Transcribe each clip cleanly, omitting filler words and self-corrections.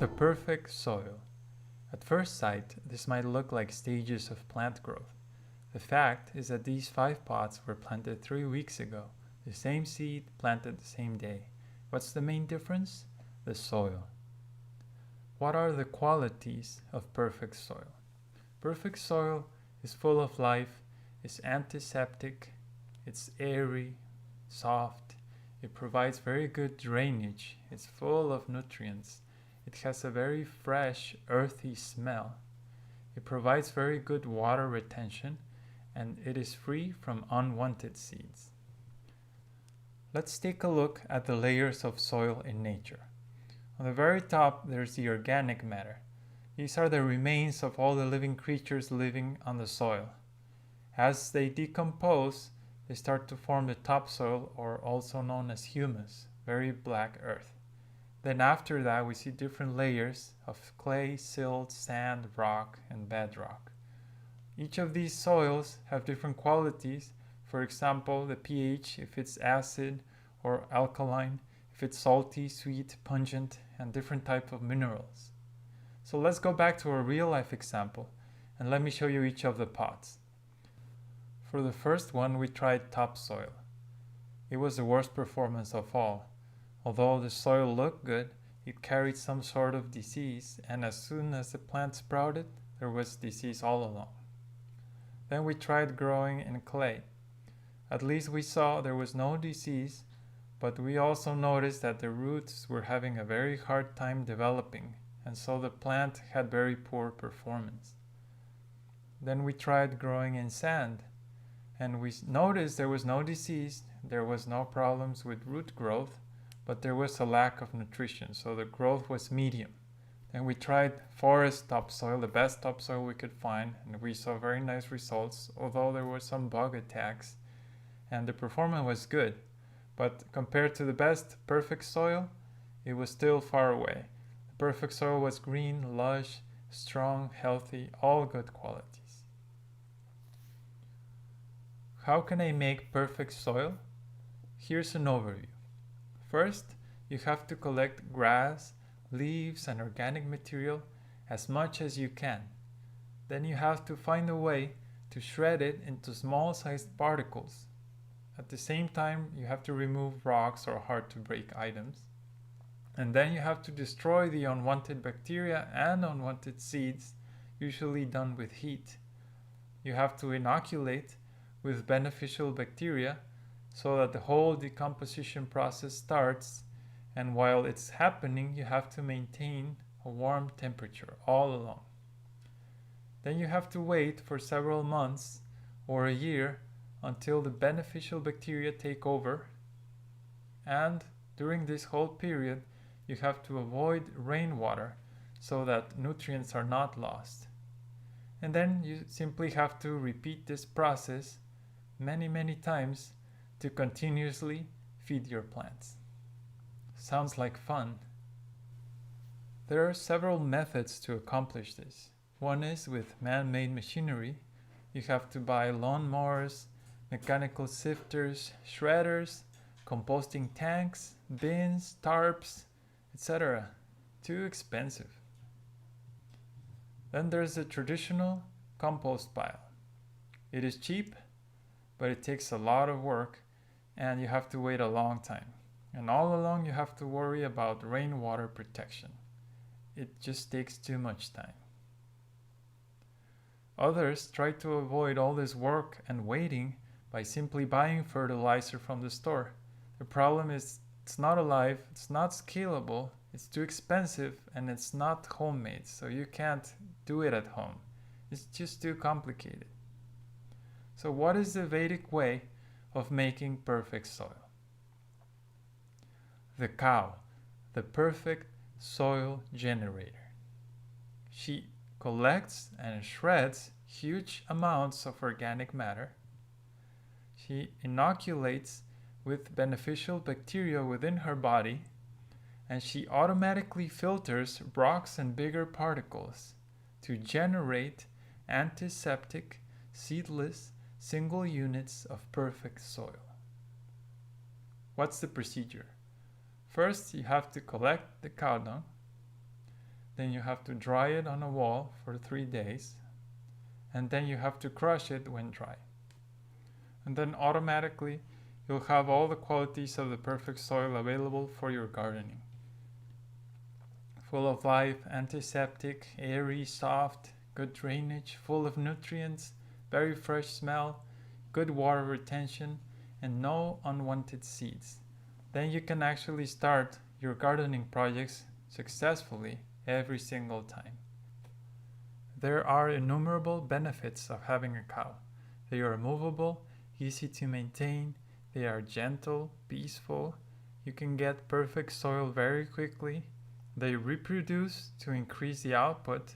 The perfect soil. At first sight, this might look like stages of plant growth. The fact is that these 5 pots were planted 3 weeks ago, the same seed planted the same day. What's the main difference? The soil. What are the qualities of perfect soil? Perfect soil is full of life, is antiseptic, it's airy, soft, it provides very good drainage, it's full of nutrients, it has a very fresh, earthy smell, it provides very good water retention, and it is free from unwanted seeds. Let's take a look at the layers of soil in nature. On the very top, there's the organic matter. These are the remains of all the living creatures living on the soil. As they decompose, they start to form the topsoil, or also known as humus, very black earth. Then after that, we see different layers of clay, silt, sand, rock, and bedrock. Each of these soils have different qualities. For example, the pH, if it's acid or alkaline, if it's salty, sweet, pungent, and different type of minerals. So let's go back to a real life example, and let me show you each of the pots. For the first one, we tried topsoil. It was the worst performance of all. Although the soil looked good, it carried some sort of disease, and as soon as the plant sprouted, there was disease all along. Then we tried growing in clay. At least we saw there was no disease, but we also noticed that the roots were having a very hard time developing, and so the plant had very poor performance. Then we tried growing in sand, and we noticed there was no disease, there was no problems with root growth, but there was a lack of nutrition, so the growth was medium. Then we tried forest topsoil, the best topsoil we could find, and we saw very nice results, although there were some bug attacks, and the performance was good. But compared to the best perfect soil, it was still far away. The perfect soil was green, lush, strong, healthy, all good qualities. How can I make perfect soil? Here's an overview. First, you have to collect grass, leaves, and organic material as much as you can. Then you have to find a way to shred it into small-sized particles. At the same time, you have to remove rocks or hard-to-break items. And then you have to destroy the unwanted bacteria and unwanted seeds, usually done with heat. You have to inoculate with beneficial bacteria so that the whole decomposition process starts, and while it's happening, you have to maintain a warm temperature all along. Then you have to wait for several months or a year until the beneficial bacteria take over, and during this whole period, you have to avoid rainwater so that nutrients are not lost. And then you simply have to repeat this process many times to continuously feed your plants. Sounds like fun. There are several methods to accomplish this. One is with man-made machinery. You have to buy lawnmowers, mechanical sifters, shredders, composting tanks, bins, tarps, etc. Too expensive. Then there's the traditional compost pile. It is cheap, but it takes a lot of work, and you have to wait a long time. And all along you have to worry about rainwater protection. It just takes too much time. Others try to avoid all this work and waiting by simply buying fertilizer from the store. The problem is it's not alive, it's not scalable, it's too expensive, and it's not homemade, so you can't do it at home. It's just too complicated. So what is the Vedic way of making perfect soil? The cow, the perfect soil generator. She collects and shreds huge amounts of organic matter. She inoculates with beneficial bacteria within her body, and she automatically filters rocks and bigger particles to generate antiseptic, seedless, single units of perfect soil. What's the procedure? First, you have to collect the cow dung. then you have to dry it on a wall for 3 days, and then you have to crush it when dry. And then automatically you'll have all the qualities of the perfect soil available for your gardening. Full of life, antiseptic, airy, soft, good drainage, full of nutrients, very fresh smell, good water retention, and no unwanted seeds. Then you can actually start your gardening projects successfully every single time. There are innumerable benefits of having a cow. They are movable, easy to maintain, they are gentle, peaceful, you can get perfect soil very quickly, they reproduce to increase the output,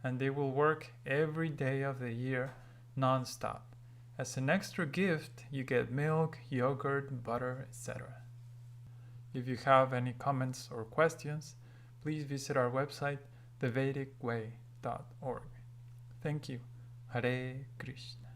and they will work every day of the year non-stop. As an extra gift, you get milk, yogurt, butter, etc. If you have any comments or questions, please visit our website, thevedicway.org. Thank you. Hare Krishna.